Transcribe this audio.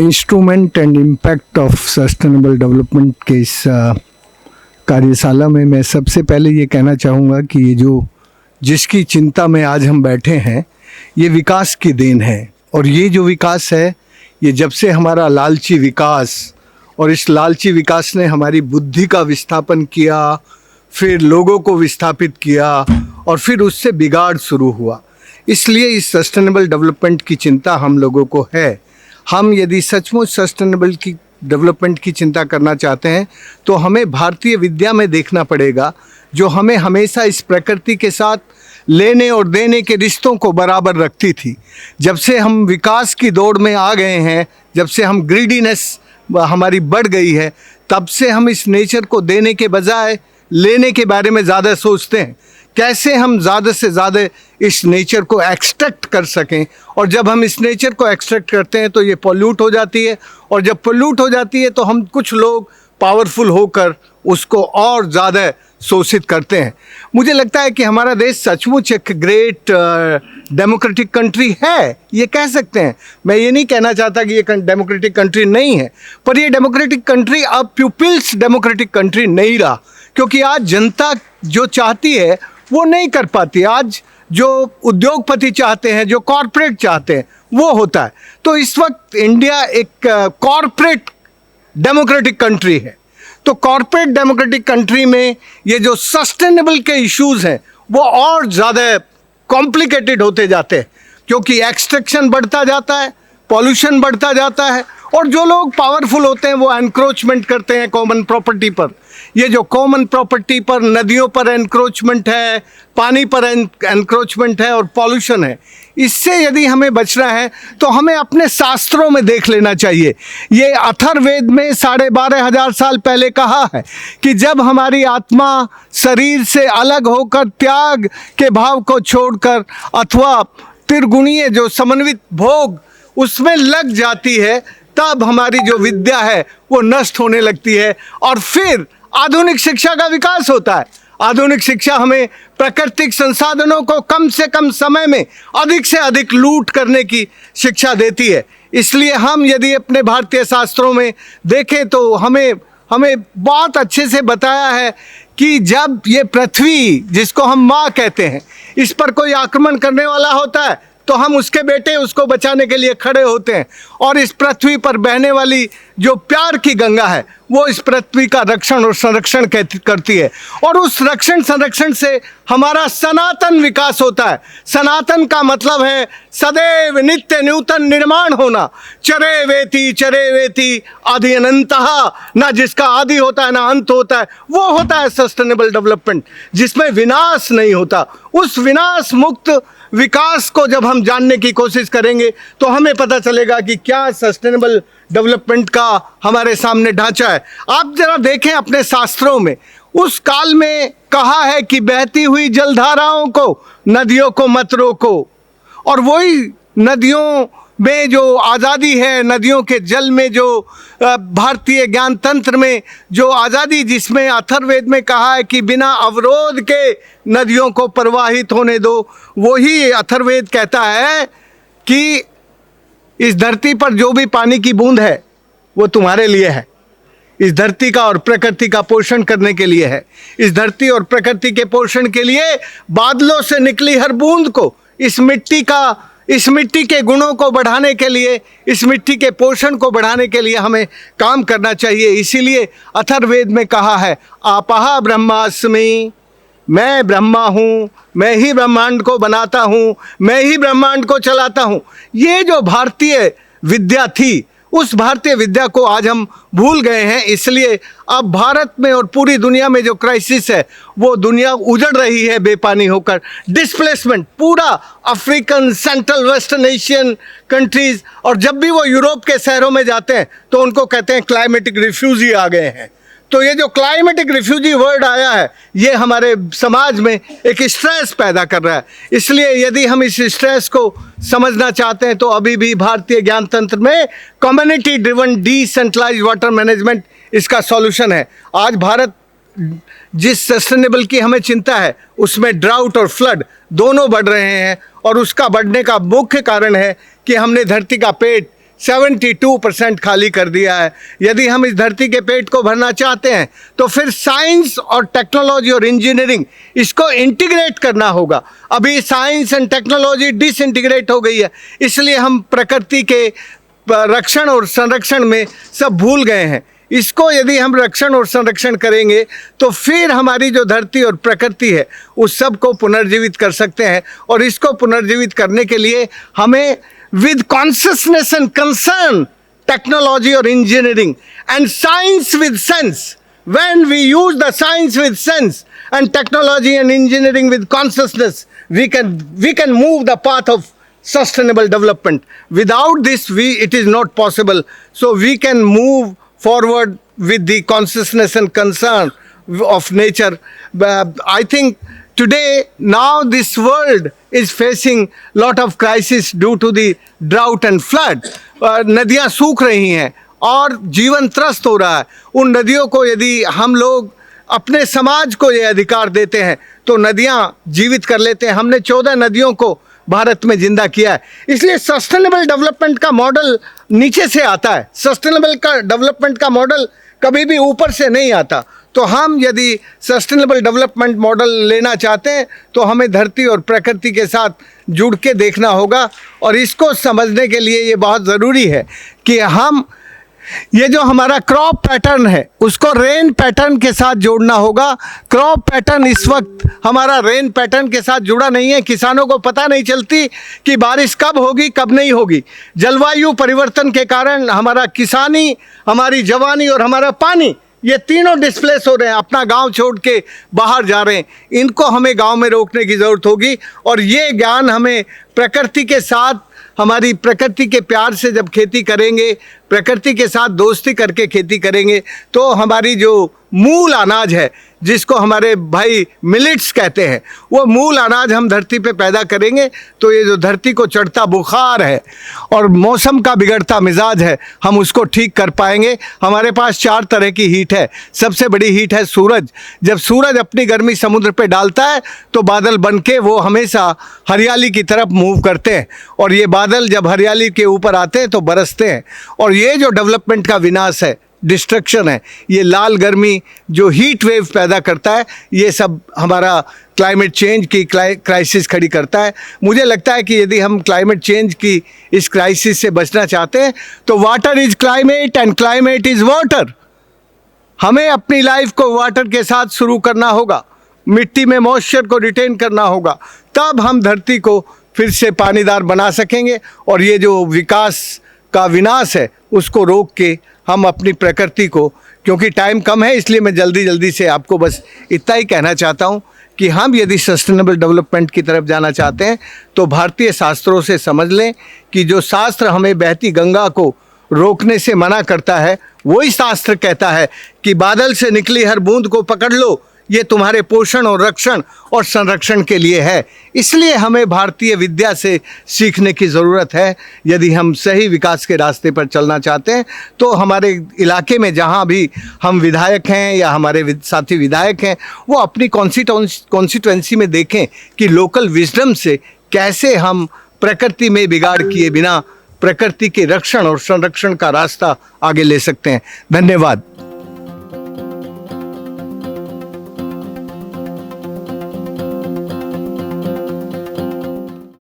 Instrument and impact of sustainable development के इस कार्यशाला में मैं सबसे पहले ये कहना चाहूँगा कि ये जो जिसकी चिंता में आज हम बैठे हैं ये विकास की देन है। और ये जो विकास है ये जब से हमारा लालची विकास और इस लालची विकास ने हमारी बुद्धि का विस्थापन किया, फिर लोगों को विस्थापित किया और फिर उससे बिगाड़ शुरू हुआ। इसलिए इस सस्टेनेबल डेवलपमेंट की चिंता हम लोगों को है। हम यदि सचमुच सस्टेनेबल की डेवलपमेंट की चिंता करना चाहते हैं तो हमें भारतीय विद्या में देखना पड़ेगा, जो हमें हमेशा इस प्रकृति के साथ लेने और देने के रिश्तों को बराबर रखती थी। जब से हम विकास की दौड़ में आ गए हैं, जब से हम ग्रीडीनेस हमारी बढ़ गई है, तब से हम इस नेचर को देने के बजाय लेने के बारे में ज़्यादा सोचते हैं। कैसे हम ज़्यादा से ज़्यादा इस नेचर को एक्सट्रैक्ट कर सकें, और जब हम इस नेचर को एक्सट्रैक्ट करते हैं तो ये पोल्यूट हो जाती है, और जब पोल्यूट हो जाती है तो हम कुछ लोग पावरफुल होकर उसको और ज़्यादा शोषित करते हैं। मुझे लगता है कि हमारा देश सचमुच एक ग्रेट डेमोक्रेटिक कंट्री है, ये कह सकते हैं। मैं ये नहीं कहना चाहता कि ये डेमोक्रेटिक कंट्री नहीं है, पर ये डेमोक्रेटिक कंट्री अब पीपल्स डेमोक्रेटिक कंट्री नहीं रहा, क्योंकि आज जनता जो चाहती है वो नहीं कर पाती। आज जो उद्योगपति चाहते हैं, जो कॉरपोरेट चाहते हैं, वो होता है। तो इस वक्त इंडिया एक कॉरपोरेट डेमोक्रेटिक कंट्री है। तो कॉरपोरेट डेमोक्रेटिक कंट्री में ये जो सस्टेनेबल के इश्यूज हैं वो और ज़्यादा कॉम्प्लिकेटेड होते जाते हैं, क्योंकि एक्सट्रैक्शन बढ़ता जाता है, पॉल्यूशन बढ़ता जाता है, और जो लोग पावरफुल होते हैं वो एनक्रोचमेंट करते हैं कॉमन प्रॉपर्टी पर। ये जो कॉमन प्रॉपर्टी पर, नदियों पर एनक्रोचमेंट है, पानी पर एनक्रोचमेंट है और पॉल्यूशन है, इससे यदि हमें बचना है तो हमें अपने शास्त्रों में देख लेना चाहिए। ये अथर्ववेद में 12,500 साल पहले कहा है कि जब हमारी आत्मा शरीर से अलग होकर त्याग के भाव को छोड़कर अथवा त्रिगुणीय जो समन्वित भोग उसमें लग जाती है, तब हमारी जो विद्या है वो नष्ट होने लगती है और फिर आधुनिक शिक्षा का विकास होता है। आधुनिक शिक्षा हमें प्राकृतिक संसाधनों को कम से कम समय में अधिक से अधिक लूट करने की शिक्षा देती है। इसलिए हम यदि अपने भारतीय शास्त्रों में देखें तो हमें बहुत अच्छे से बताया है कि जब ये पृथ्वी, जिसको हम माँ कहते हैं, इस पर कोई आक्रमण करने वाला होता है तो हम उसके बेटे उसको बचाने के लिए खड़े होते हैं, और इस पृथ्वी पर बहने वाली जो प्यार की गंगा है वो इस पृथ्वी का रक्षण और संरक्षण करती है, और उस रक्षण संरक्षण से हमारा सनातन विकास होता है। सनातन का मतलब है सदैव नित्य नूतन निर्माण होना। चरे वेति आदि अनंतः, ना जिसका आदि होता है ना अंत होता है, वो होता है सस्टेनेबल डेवलपमेंट, जिसमें विनाश नहीं होता। उस विनाश मुक्त विकास को जब हम जानने की कोशिश करेंगे तो हमें पता चलेगा कि क्या सस्टेनेबल डेवलपमेंट का हमारे सामने ढांचा है। आप जरा देखें अपने शास्त्रों में, उस काल में कहा है कि बहती हुई जलधाराओं को, नदियों को मत रोको, और वही नदियों में जो आज़ादी है, नदियों के जल में जो भारतीय ज्ञान तंत्र में जो आज़ादी, जिसमें अथर्ववेद में कहा है कि बिना अवरोध के नदियों को प्रवाहित होने दो, वही अथर्ववेद कहता है कि इस धरती पर जो भी पानी की बूंद है वो तुम्हारे लिए है। इस धरती का और प्रकृति का पोषण करने के लिए है। इस धरती और प्रकृति के पोषण के लिए बादलों से निकली हर बूंद को, इस मिट्टी के गुणों को बढ़ाने के लिए, इस मिट्टी के पोषण को बढ़ाने के लिए हमें काम करना चाहिए। इसीलिए अथर्ववेद में कहा है आपः ब्रह्मास्मि, मैं ब्रह्मा हूँ, मैं ही ब्रह्मांड को बनाता हूँ, मैं ही ब्रह्मांड को चलाता हूँ। ये जो भारतीय विद्या थी, उस भारतीय विद्या को आज हम भूल गए हैं। इसलिए अब भारत में और पूरी दुनिया में जो क्राइसिस है वो दुनिया उजड़ रही है बेपानी होकर। डिस्प्लेसमेंट पूरा African, central western Asian countries, और जब भी वो यूरोप के शहरों में जाते हैं तो उनको कहते हैं क्लाइमेटिक रिफ्यूजी आ गए हैं। तो ये जो क्लाइमेटिक रिफ्यूजी वर्ड आया है ये हमारे समाज में एक स्ट्रेस पैदा कर रहा है। इसलिए यदि हम इस स्ट्रेस को समझना चाहते हैं तो अभी भी भारतीय ज्ञान तंत्र में community driven decentralized water management इसका सॉल्यूशन है। आज भारत जिस सस्टेनेबल की हमें चिंता है उसमें ड्राउट और फ्लड दोनों बढ़ रहे हैं, और उसका बढ़ने का मुख्य कारण है कि हमने धरती का पेट 72% खाली कर दिया है। यदि हम इस धरती के पेट को भरना चाहते हैं तो फिर साइंस और टेक्नोलॉजी और इंजीनियरिंग इसको इंटीग्रेट करना होगा। अभी साइंस एंड टेक्नोलॉजी डिसइंटीग्रेट हो गई है, इसलिए हम प्रकृति के रक्षण और संरक्षण में सब भूल गए हैं। इसको यदि हम रक्षण और संरक्षण करेंगे तो फिर हमारी जो धरती और प्रकृति है उस सब को पुनर्जीवित कर सकते हैं। और इसको पुनर्जीवित करने के लिए हमें with consciousness and concern, technology और engineering and science with sense, when we use the science with sense and technology and engineering with consciousness, we can move the path of sustainable development. Without this it is not possible. So we can move forward with the consciousness and concern of nature. I think today now this world is facing lot of crisis due to the drought and flood. नदियाँ सूख रही हैं और जीवन त्रस्त हो रहा है। उन नदियों को यदि हम लोग अपने समाज को ये अधिकार देते हैं तो नदियाँ जीवित कर लेते हैं। हमने 14 नदियों को भारत में जिंदा किया है। इसलिए सस्टेनेबल डेवलपमेंट का मॉडल नीचे से आता है। सस्टेनेबल का डेवलपमेंट का मॉडल कभी भी ऊपर से नहीं आता। तो हम यदि सस्टेनेबल डेवलपमेंट मॉडल लेना चाहते हैं तो हमें धरती और प्रकृति के साथ जुड़ के देखना होगा। और इसको समझने के लिए ये बहुत ज़रूरी है कि हम ये जो हमारा क्रॉप पैटर्न है उसको रेन पैटर्न के साथ जोड़ना होगा। क्रॉप पैटर्न इस वक्त हमारा रेन पैटर्न के साथ जुड़ा नहीं है। किसानों को पता नहीं चलती कि बारिश कब होगी कब नहीं होगी। जलवायु परिवर्तन के कारण हमारा किसानी, हमारी जवानी और हमारा पानी, ये तीनों डिस्प्लेस हो रहे हैं, अपना गांव छोड़ के बाहर जा रहे हैं। इनको हमें गांव में रोकने की ज़रूरत होगी। और ये ज्ञान हमें प्रकृति के साथ, हमारी प्रकृति के प्यार से जब खेती करेंगे, प्रकृति के साथ दोस्ती करके खेती करेंगे तो हमारी जो मूल अनाज है, जिसको हमारे भाई मिलेट्स कहते हैं, वो मूल अनाज हम धरती पे पैदा करेंगे तो ये जो धरती को चढ़ता बुखार है और मौसम का बिगड़ता मिजाज है, हम उसको ठीक कर पाएंगे। हमारे पास 4 तरह की हीट है। सबसे बड़ी हीट है सूरज। जब सूरज अपनी गर्मी समुद्र पे डालता है तो बादल बन के वो हमेशा हरियाली की तरफ मूव करते हैं और ये बादल जब हरियाली के ऊपर आते हैं तो बरसते हैं। और ये जो डेवलपमेंट का विनाश है, डिस्ट्रक्शन है, ये लाल गर्मी जो हीट वेव पैदा करता है, ये सब हमारा क्लाइमेट चेंज की क्राइसिस खड़ी करता है। मुझे लगता है कि यदि हम क्लाइमेट चेंज की इस क्राइसिस से बचना चाहते हैं तो water is climate and climate is water. हमें अपनी लाइफ को वाटर के साथ शुरू करना होगा, मिट्टी में मॉइस्चर को रिटेन करना होगा, तब हम धरती को फिर से पानीदार बना सकेंगे। और ये जो विकास का विनाश है उसको रोक के हम अपनी प्रकृति को, क्योंकि टाइम कम है इसलिए मैं जल्दी से आपको बस इतना ही कहना चाहता हूँ कि हम यदि सस्टेनेबल डेवलपमेंट की तरफ जाना चाहते हैं तो भारतीय शास्त्रों से समझ लें कि जो शास्त्र हमें बहती गंगा को रोकने से मना करता है, वही शास्त्र कहता है कि बादल से निकली हर बूंद को पकड़ लो, ये तुम्हारे पोषण और रक्षण और संरक्षण के लिए है। इसलिए हमें भारतीय विद्या से सीखने की ज़रूरत है। यदि हम सही विकास के रास्ते पर चलना चाहते हैं तो हमारे इलाके में जहाँ भी हम विधायक हैं या हमारे साथी विधायक हैं, वो अपनी कॉन्स्टिट्यूएंसी में देखें कि लोकल विजडम से कैसे हम प्रकृति में बिगाड़ किए बिना प्रकृति के रक्षण और संरक्षण का रास्ता आगे ले सकते हैं। धन्यवाद।